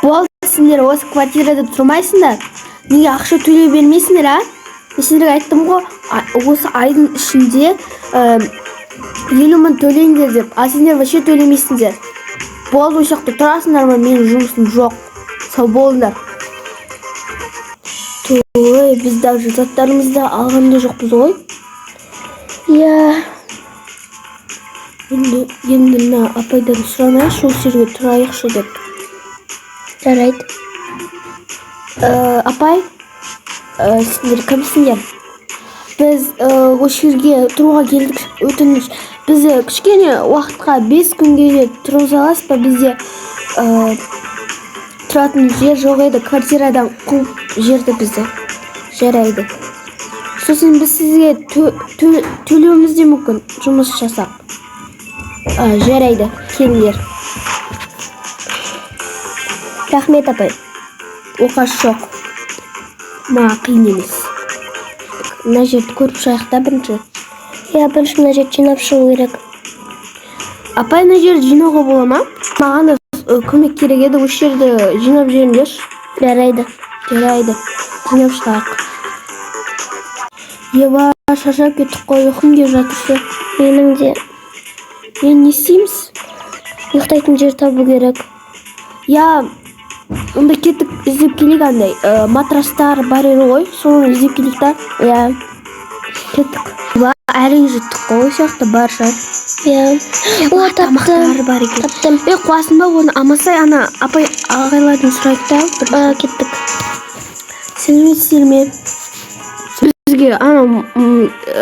Болды, сендер осы квартирада тұрмайсыңдар. Неге ақша төлей бермейсіңдер, а? Мен сендерге айттым ғой, осы айдың ішінде 50 мың төлеңдер деп. А сендер вообще төлемейсіңдер. Болды, осы жақта тұрасыңдар ма? Менің жұмысым жоқ. Сау болыңдар. Той, біз даже заттарымызды алғанда жоқпыз ғой. Иә. Енді мына апайдан сұранайыншы, осы жерге тұрайықшы деп. Жарайды. Апай, сендер кімсіңдер? Біз осы жерге тұруға келдік, өтініш. Біз кішкене уақытқа 5 күнге тұрғыза аласыз ба? Бізде тұратын жер жоқ еді, квартирадан қуып жерді бізді. Жарайды. Сосын біз сізге төлеуіміз де мүмкін, жұмыс жасап. Жарайды, келіңдер. Рахмет, апай. Оқас жоқ. Маған қиын емес. Мына жерді көріп шығайық та бірінші. Иә, бірінші мына жерді жинап шығу керек. Апай, мына жерді жинауға бола ма? Маған да көмек керек еді, осы жерді жинап жүріңдерші. Жарайды. Жинап шығайық. Ева, шаршап кеттік қой, ұйқым келіп жатыр. Менің де. Не істейміз? Ұйықтайтын жер табу керек. Я, онда кеттік іздеп келейік андай. Матрастар бар еді ғой, соны іздеп келейік та. Иә. Кеттік. Әрең жеттік қой, сияқты бар шығар. Иә. О, тамақтары бар екен. Таптым. Қуасың ба оны? Амасай, ана апай ағайлардан сұрайық та. Кеттік. Сәлеметсіздер ме? Бізге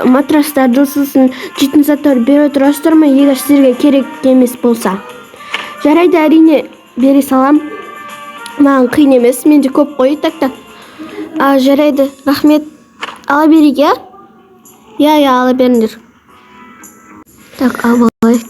матрастарды, сосын жейтін заттар бере тұрасыздар ма, егер сіздерге керек емес болса? Жарайды, әрине бере салам. Маған қиын емес, менде көп қой, такта. Жарайды, рахмет. Ала берейік, иә? Иә, ала беріңдер. Так, ал болайық.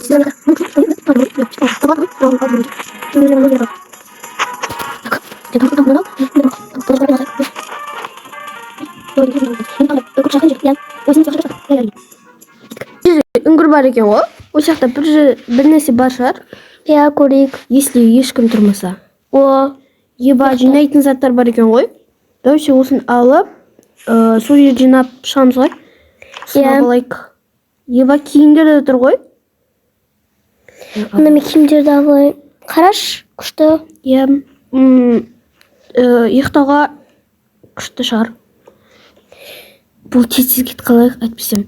Үңгір бар екен ғой? Осы жақта бір нәрсе бар шығар? Иә, көрейік. Если ешкім тұрмаса. Еба, жинайтын заттар бар екен ғой? Дәуше осын алып, сол жер жинап шығамыз ғой? Иә. Алайық. Еба, киімдер де тұр ғой? Мына мен киімдерді алайын. Қараш, күшті. Иә. Ұйықтауға күшті шығар. Бұл тез кетіп қалайық, әйтпесем.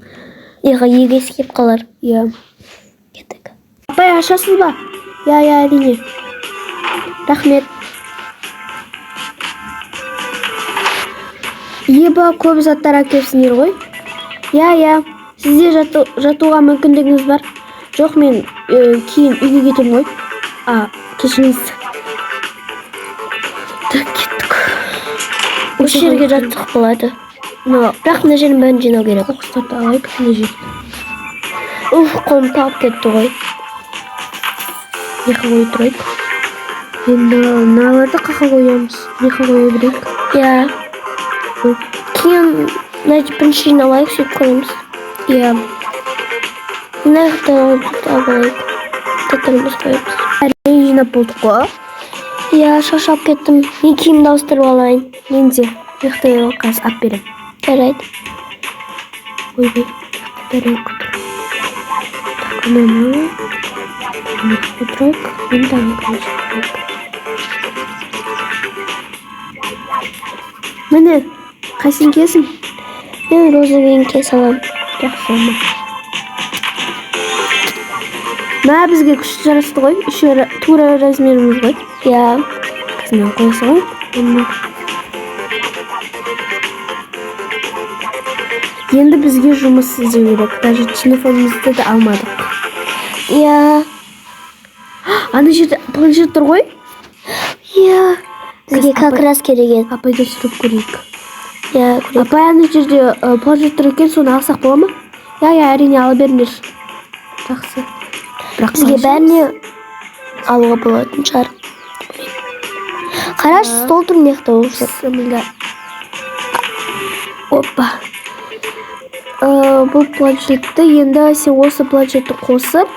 Егес кеп қалар. Иә. Кеттік. Апай, ашасыз ба? Иә, әрине. Рахмет. Еба, көп заттар әкелсіңдер ғой? Иә. Сізде жатуға мүмкіндігіңіз бар? Жоқ, мен кейін үйге кетем ғой. Кешіріңіз. Так, кеттік. Осы жерге жаттық болады. Бірақ мына жерін бәрін жинау керек. Қоқыстарды алайық, мына жерді. Қолым талып кетті ғой. Неқа қойы тұрайық. Енді мыналарды қақа қоямыз. Неқа қойы берейік. Иә. Кейін бірінші жиналайық, сөйтіп қойымыз. Иә. Мына жақта алайық. Таттарымыз қойымыз. Әрең жинап болдық қой. Иә, шаршап кеттім. Мен киімді ауыстырып алайын. Мен де ұйықтай қазір ап берем. Жарайды. Ойбай, бәрін құтыр. Так, ананы құтырайық. Мен тағы қойып. Міне, қайсың кесің? Мен розовыйын кесе аламын. Жақсы олма. Мә, бізге күшті жарасты ғой. Тура размеріміз ғой. Иә. Қызмен қойсы ғой. Енді бізге жұмыс іздеу керек. Даже телефонымызды да алмадық. Иә. Ана жерде планшет тұр ғой? Иә. Бізге как раз керек еді. Апайдан сұрап көрейік. Иә, Апай, ана жерде планшет тұр екен, соны алсақ бола ма? Иә, әрине ала беріңдер. Жақсы. Бізге бәріне алуға болатын шығар. Қараш, стол тұр меқта олшы. Опа. Бұл планшетті енді сен осы планшетті қосып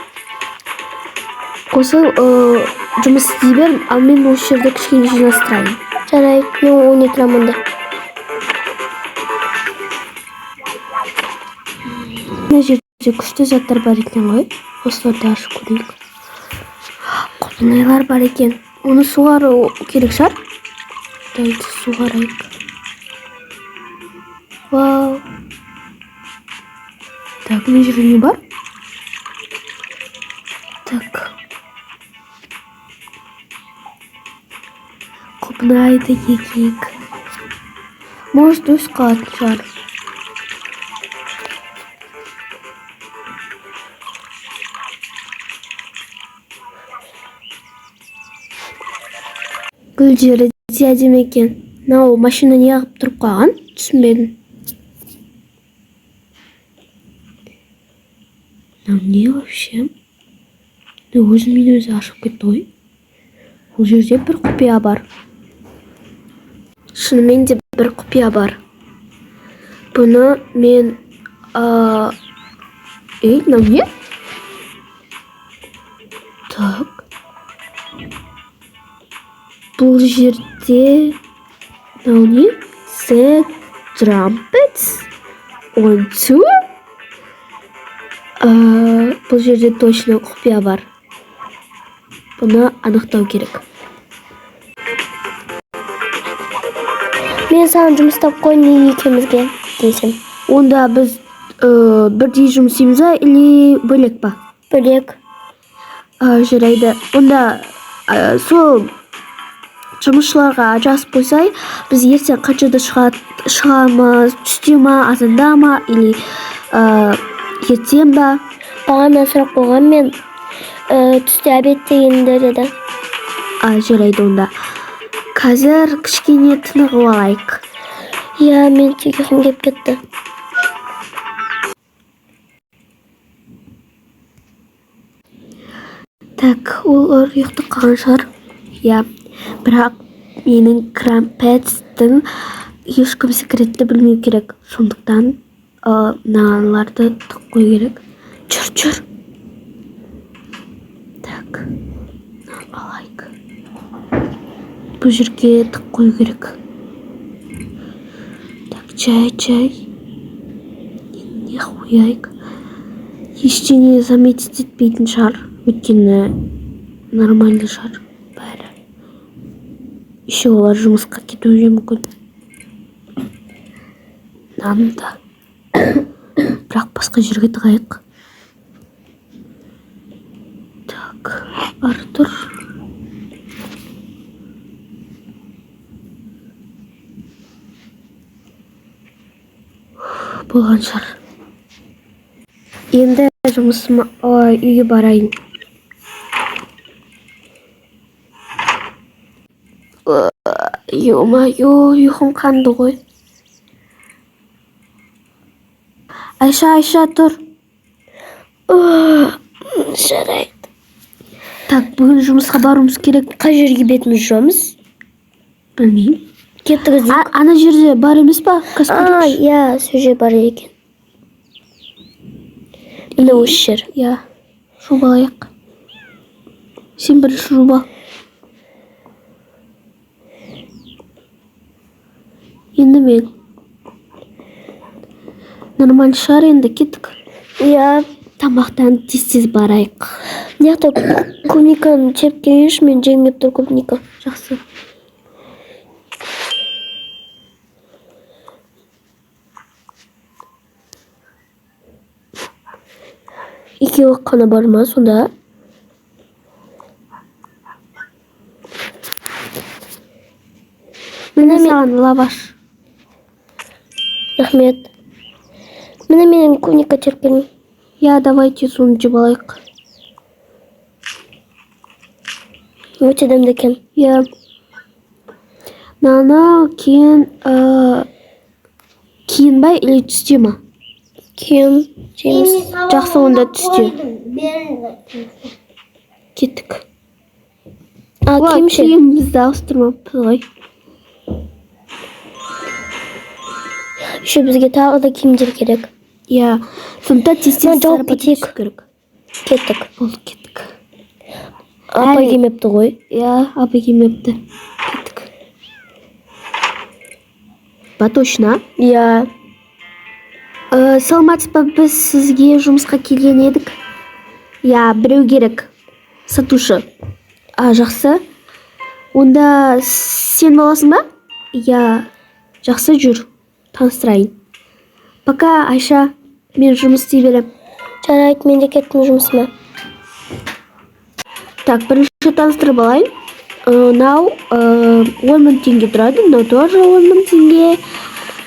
жұмыс істей бер, ал мен осы жерде кішкене жинастырайын. Жарайды, мен ойнай тұрамын онда. Мына жерде күшті заттар бар екен ғой. Осыларды ашып көрейік. Құлпынайлар бар екен. Оны суғару керек шығар. Дайды суғарайық. Вау. Так, мына жерде не бар? Так. Құлпынайды егейік. Может, өз қалатын шығар. Гүлдері де әдемі екен. Мынау машина не қылып тұрып қалған? Түсінбедім. Мынау не вообще? Өзімен өзі ашып кетті ғой. Бұл жерде бір құпия бар. Шынымен де бір құпия бар. Бұны мен... мынау не? Так. Бұл жерде... Мынау не? The trumpets on tour? Бұл жерде точно құпия бар. Бұны анықтау керек. Мен саған жұмыс тап қойын екеумізге дейсің. Онда біз бірдей жұмыс істейміз ба, или бөлек па? Бөлек. Жарайды. Онда сол жұмысшыларға ажырасып қойсай, біз ертең қаншада шығамыз, түсте ма, азанда ма, или ертең ба? Бағана сұрақ қойған мен түсте обед дегенді деді. Жарайды онда. Қазір кішкене тынығып алайық. Иә, мен тек ұйқым келіп кетті. Так, ол ұйықтап қалған шығар. Иә, бірақ менің крампетстің ешкім секретті білмеу керек. Сондықтан мыналарды тық қой керек. Жүр. Так, алайық. Бұл жерге тық қой керек. Так, чай. Не қояйық. Ештеңе заметить етпейтін шығар. Өйткені нормальды шығар бәрі. Еще олар жұмысқа кетуі мүмкін. Нанда. Бірақ басқа жерге тығайық. Так, Артур. Болған шығар. Енді жұмысыма үйге барайын. Ё-моё, ұйқым қанды ғой. Айша, тұр. Жарайды. Так, бүгін жұмысқа баруымыз керек. Қай жерге бетіміз жүреміз? Білмеймін. Кеттіңіз. Ана жерде бар емес па? Иә, сол жер бар екен. Міне осы жер. Иә, жобалайық. Сен бірінші жоба. Енді мен. Нормально шығар, енді кеттік. Иә. Тамақтан тез барайық. Неқта клубниканы жеп келейінші, мен жеңіп тұр клубника. Жақсы. Екеуі қана бар ма сонда? Міне саған лаваш. Рахмет. Міне менің клубника жеп келейін. Я, давайте соны жеп алайық. Өте дәмді екен. Я. Нана кейін ба или түсте ма? Кейін жейміз. Жақсы, онда түсте. Кеттік. Киім ше? Киімімізді ауыстырмаппыз ғой. Еще бізге тағы да киімдер керек. Я. Сонда тез жауып кетейік. керек. Кеттік. Болды, кеттік. Апа келмепті ғой. Иә, апа келмепті. Кеттік. Ба точно? Иә. Саламатсыз ба, біз сізге жұмысқа келген едік. Иә, біреу керек. Сатушы. Жақсы. Онда сен боласың ба? Иә, жақсы, жүр. Таныстырайын. Пока, Айша. Мен жұмыс істей берем. Жарайды, мен де кеттім жұмысыма. Так, бірінші таныстырып алайын. Мынау 10.000 теңге тұрады. Мынау тоже 10.000 теңге.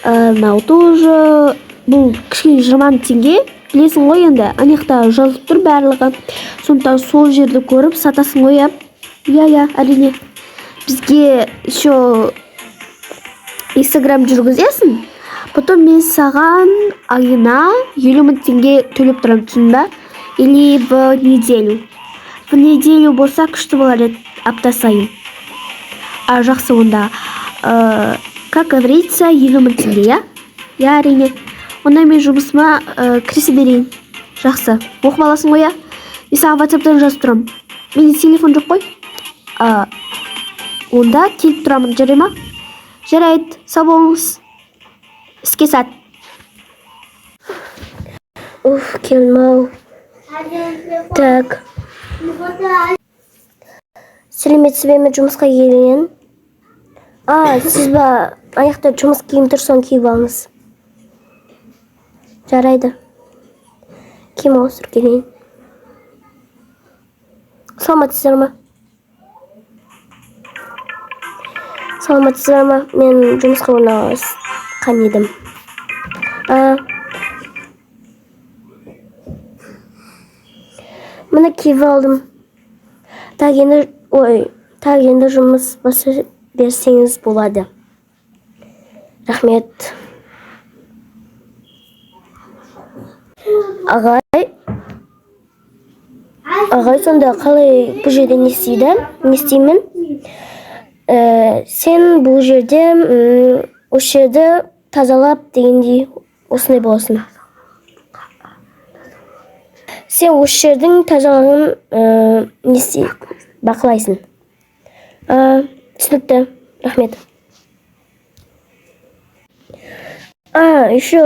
Мынау тоже. Бұл кішкене 20 теңге. Білесің ғой енді, анаяқта жазылып тұр барлығы. Сондықтан сол жерді көріп сатасың ғой, иә, әрине. Бізге еще Instagram жүргізесің. Потом мен саған айына 50.000 теңге төлеп тұрамын, түсіндің ба? Или в неделю. В неделю болса күшті болар еді, апта сайын. Жақсы онда. Как говорится, 50.000 теңге, иә? Иә, әрине. Онда мен жұмысыма кірісе берейін. Жақсы. Оқып аласың ғой, иә? Мен саған WhatsApp-тан жазып тұрамын. Менде телефон жоқ қой. Онда келіп тұрамын, жарай ма? Жарайды, сау болыңыз. Іске сәт. Келмау. Так. Сәлеметсіз бе, мен жұмысқа келген. Сіз ба, аяқта жұмыс киім тұрсан киіп алыңыз. Жарайды. Киім ауыстыр келейін. Саламатсыздар ма? Саламатсыздар ма? Мен жұмысқа орналасқан едім. Мына киіп алдым. Так енді жұмыс басы берсеңіз болады. Рахмет. Ағай, сонда қалай бұл жерде не істеймін? Сен бұл жерде осы жерді тазалап дегендей осындай боласың. Сен осы жердің тазалығын бақылайсың. Түсінікті, рахмет. Еще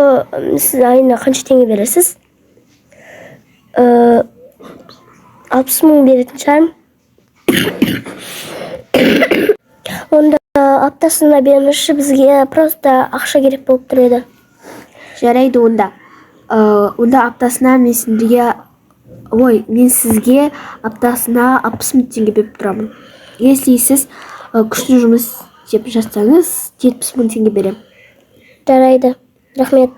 сіз айына қанша теңге бересіз? 60.000 беретін шығармын. Онда аптасына беріңізші, бізге просто ақша керек болып тұр еді. Жарайды онда. Онда аптасына мен сізге аптасына 60.000 теңге беріп тұрамын. Если сіз күшті жұмыс істеп жатсаңыз, 70.000 теңге берем. Жарайды, рахмет.